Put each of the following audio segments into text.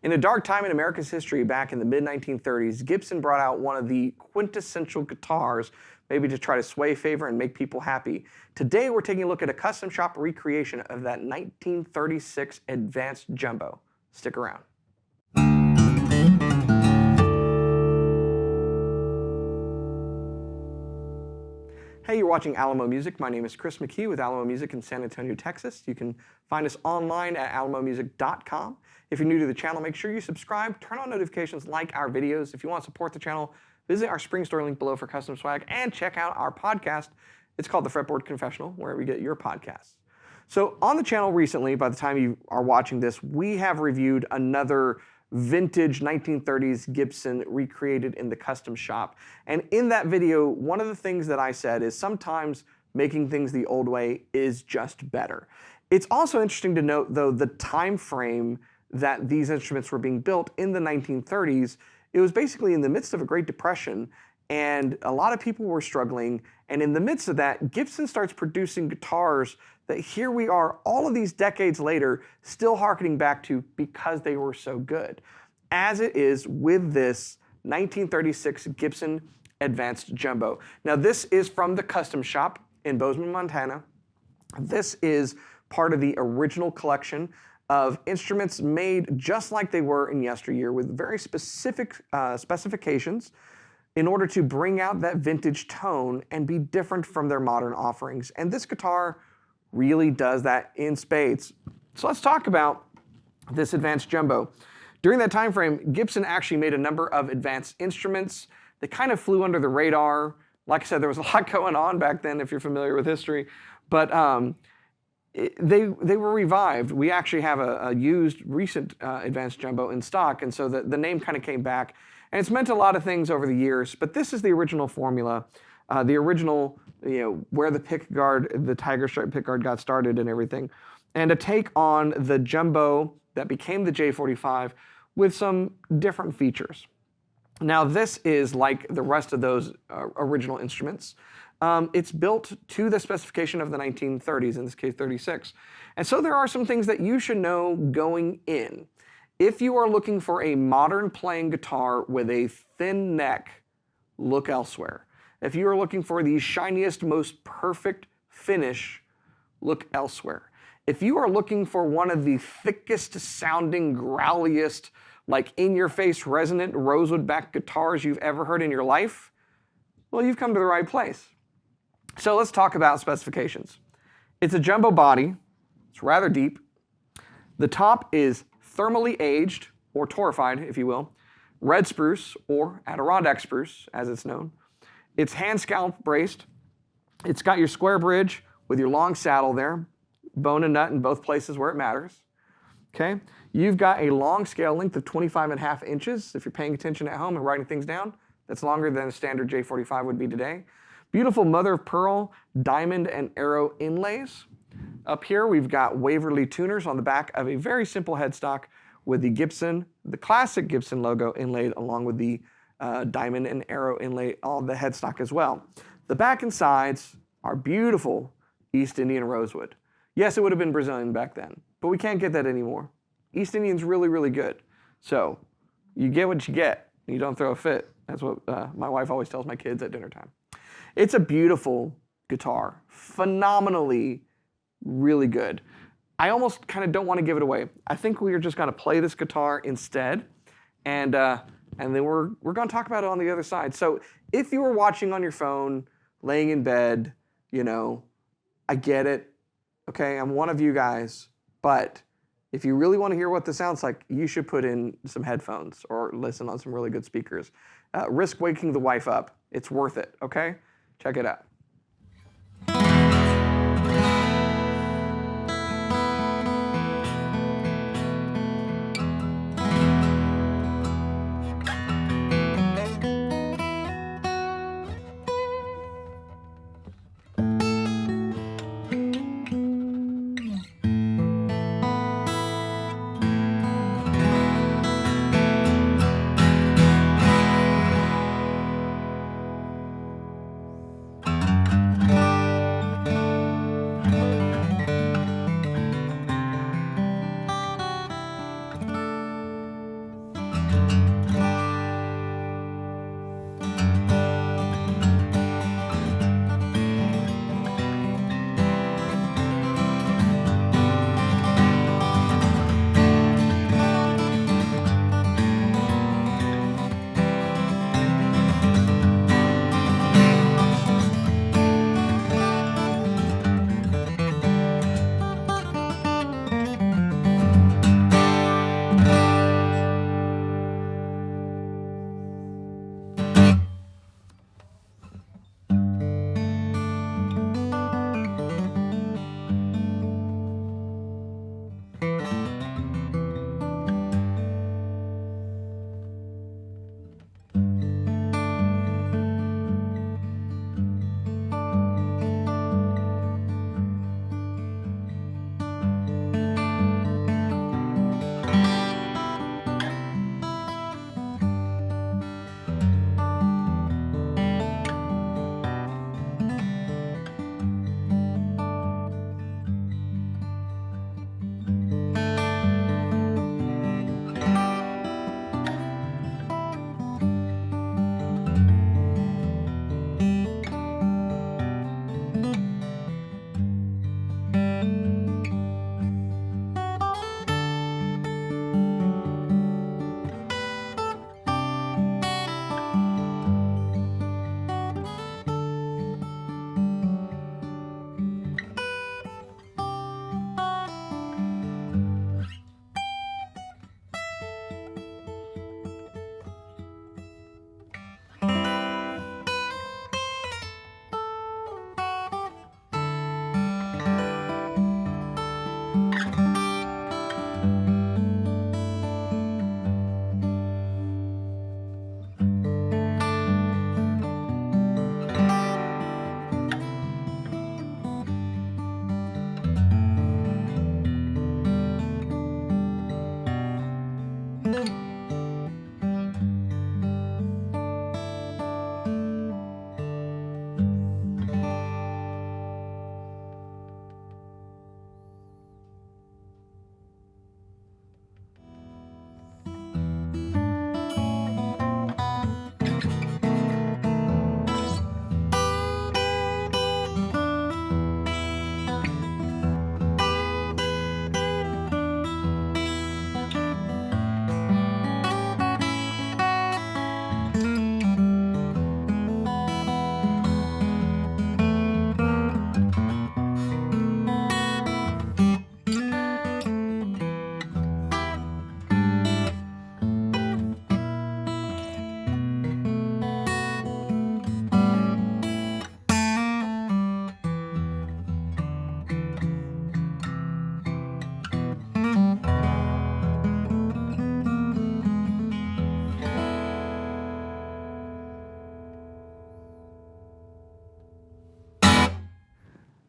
In a dark time in America's history back in the mid-1930s, Gibson brought out one of the quintessential guitars, maybe to try to sway favor and make people happy. Today we're taking a look at a custom shop recreation of that 1936 Advanced Jumbo. Stick around. Hey, you're watching Alamo Music. My name is Chris McKee with Alamo Music in San Antonio, Texas. You can find us online at alamomusic.com. If you're new to the channel, make sure you subscribe, turn on notifications, like our videos. If you want to support the channel, visit our Spring Store link below for custom swag, and check out our podcast. It's called the Fretboard Confessional, where we get your podcasts. So on the channel recently, by the time you are watching this, we have reviewed another vintage 1930s Gibson recreated in the custom shop. And in that video, one of the things that I said is sometimes making things the old way is just better. It's also interesting to note, though, the time frame that these instruments were being built in the 1930s. It was basically in the midst of a Great Depression, and a lot of people were struggling. And in the midst of that, Gibson starts producing guitars that here we are all of these decades later still hearkening back to because they were so good. As it is with this 1936 Gibson Advanced Jumbo. Now this is from the custom shop in Bozeman, Montana. This is part of the original collection of instruments made just like they were in yesteryear with very specific specifications in order to bring out that vintage tone and be different from their modern offerings. And this guitar really does that in spades. So let's talk about this Advanced Jumbo. During that time frame, Gibson actually made a number of advanced instruments. They kind of flew under the radar. Like I said, there was a lot going on back then if you're familiar with history. But they were revived. We actually have a used recent Advanced Jumbo in stock, and so the name kind of came back. And it's meant a lot of things over the years, but this is the original formula, the original, where the pickguard, the tiger stripe pickguard got started and everything. And a take on the Jumbo that became the J45 with some different features. Now this is like the rest of those original instruments. It's built to the specification of the 1930s, in this case 36. And so there are some things that you should know going in. If you are looking for a modern playing guitar with a thin neck, look elsewhere. If you are looking for the shiniest, most perfect finish, look elsewhere. If you are looking for one of the thickest sounding, growliest, like in-your-face resonant rosewood back guitars you've ever heard in your life, well, you've come to the right place. So let's talk about specifications. It's a jumbo body. It's rather deep. The top is thermally aged, or torrefied, if you will, red spruce, or Adirondack spruce, as it's known. It's hand scalp braced. It's got your square bridge with your long saddle there, bone and nut in both places where it matters. Okay? You've got a long scale length of 25.5 inches. If you're paying attention at home and writing things down, that's longer than a standard J45 would be today. Beautiful mother of pearl diamond and arrow inlays. Up here we've got Waverly tuners on the back of a very simple headstock with the Gibson, the classic Gibson logo inlaid along with the diamond and arrow inlay on the headstock as well. The back and sides are beautiful East Indian rosewood. Yes, it would have been Brazilian back then, but we can't get that anymore. East Indian's really, really good. So you get what you get. You don't throw a fit. That's what my wife always tells my kids at dinner time. It's a beautiful guitar, phenomenally really good. I almost kind of don't want to give it away. I think we are just going to play this guitar instead, and then we're going to talk about it on the other side. So if you were watching on your phone, laying in bed, I get it. Okay, I'm one of you guys, but if you really want to hear what this sounds like, you should put in some headphones or listen on some really good speakers. Risk waking the wife up. It's worth it, okay? Check it out.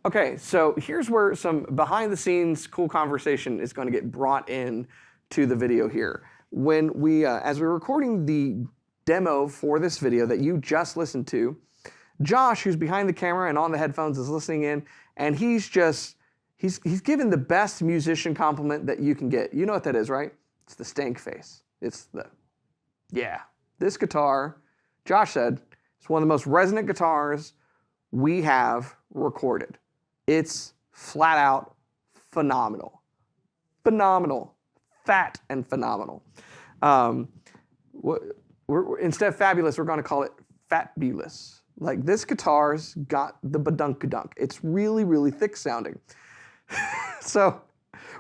Okay, so here's where some behind-the-scenes cool conversation is going to get brought in to the video here. When we, as we were recording the demo for this video that you just listened to, Josh, who's behind the camera and on the headphones, is listening in, and he's given the best musician compliment that you can get. You know what that is, right? It's the stank face. It's the, yeah, this guitar, Josh said, it's one of the most resonant guitars we have recorded. It's flat out phenomenal. Phenomenal. Fat and phenomenal. Instead of fabulous, we're going to call it fatbulous. Like, this guitar's got the badunkadunk. It's really, really thick sounding. So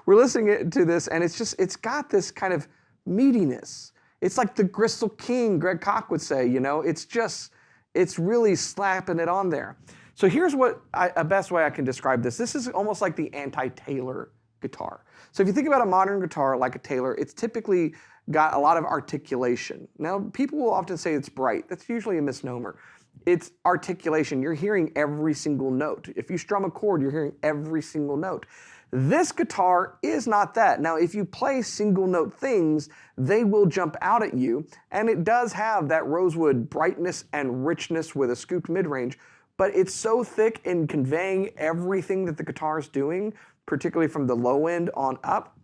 we're listening to this, and it's got this kind of meatiness. It's like the Gristle King, Greg Koch would say, you know? It's really slapping it on there. So here's a best way I can describe this. This is almost like the anti-Taylor guitar. So if you think about a modern guitar like a Taylor, it's typically got a lot of articulation. Now, people will often say it's bright. That's usually a misnomer. It's articulation. You're hearing every single note. If you strum a chord, you're hearing every single note. This guitar is not that. Now, if you play single note things, they will jump out at you, and it does have that rosewood brightness and richness with a scooped mid-range, but it's so thick in conveying everything that the guitar is doing, particularly from the low end on up,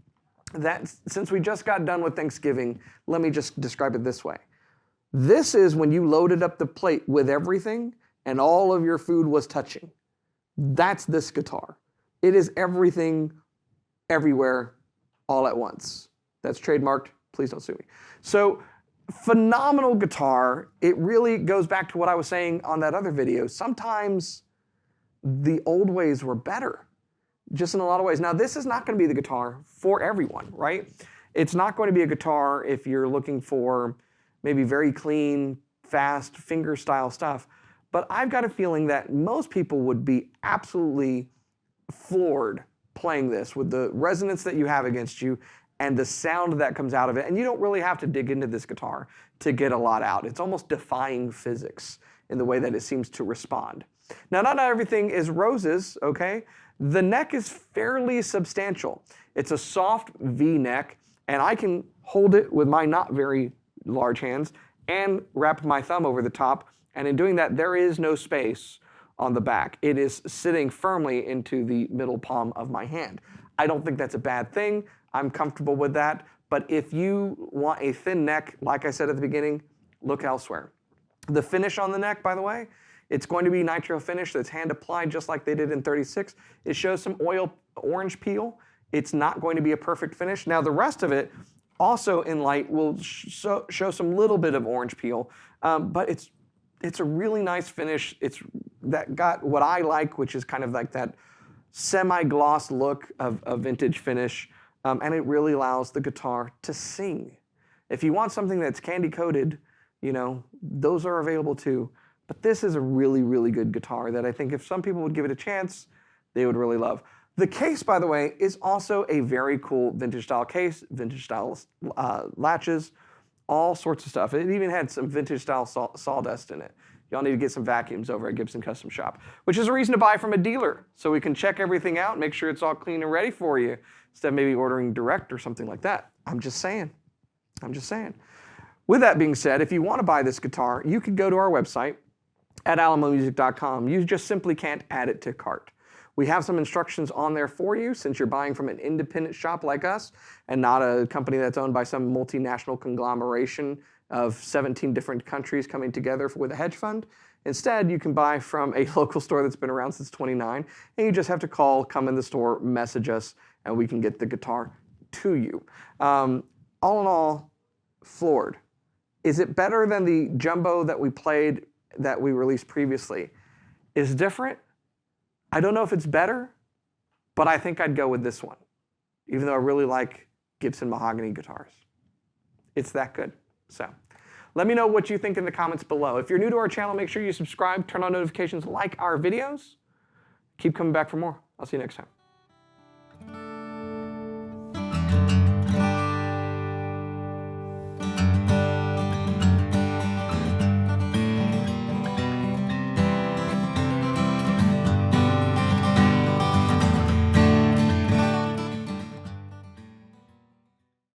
that since we just got done with Thanksgiving, let me just describe it this way. This is when you loaded up the plate with everything and all of your food was touching. That's this guitar. It is everything, everywhere, all at once. That's trademarked. Please don't sue me. So phenomenal guitar. It really goes back to what I was saying on that other video. Sometimes the old ways were better, just in a lot of ways. Now, this is not going to be the guitar for everyone, right? It's not going to be a guitar if you're looking for maybe very clean, fast, finger style stuff. But I've got a feeling that most people would be absolutely floored playing this with the resonance that you have against you and the sound that comes out of it. And you don't really have to dig into this guitar to get a lot out. It's almost defying physics in the way that it seems to respond. Now, not everything is roses, okay? The neck is fairly substantial. It's a soft V neck, and I can hold it with my not very large hands and wrap my thumb over the top. And in doing that, there is no space on the back. It is sitting firmly into the middle palm of my hand. I don't think that's a bad thing. I'm comfortable with that. But if you want a thin neck, like I said at the beginning, look elsewhere. The finish on the neck, by the way, it's going to be nitro finish that's hand applied just like they did in 36. It shows some orange peel. It's not going to be a perfect finish. Now the rest of it, also in light, will show some little bit of orange peel, but it's a really nice finish. It's that got what I like, which is kind of like that semi-gloss look of a vintage finish, and it really allows the guitar to sing. If you want something that's candy-coated, you know, those are available too. But this is a really, really good guitar that I think if some people would give it a chance, they would really love. The case, by the way, is also a very cool vintage style case, vintage style latches, all sorts of stuff. It even had some vintage style sawdust in it. Y'all need to get some vacuums over at Gibson Custom Shop, which is a reason to buy from a dealer, so we can check everything out, make sure it's all clean and ready for you, instead of maybe ordering direct or something like that. I'm just saying. I'm just saying. With that being said, if you want to buy this guitar, you could go to our website at alamomusic.com. You just simply can't add it to cart. We have some instructions on there for you since you're buying from an independent shop like us and not a company that's owned by some multinational conglomeration of 17 different countries coming together with a hedge fund. Instead, you can buy from a local store that's been around since '29, and you just have to call, come in the store, message us, and we can get the guitar to you. All in all, floored. Is it better than the jumbo that we played that we released previously? Is different? I don't know if it's better, but I think I'd go with this one, even though I really like Gibson mahogany guitars. It's that good. So let me know what you think in the comments below. If you're new to our channel, make sure you subscribe, turn on notifications, like our videos. Keep coming back for more. I'll see you next time.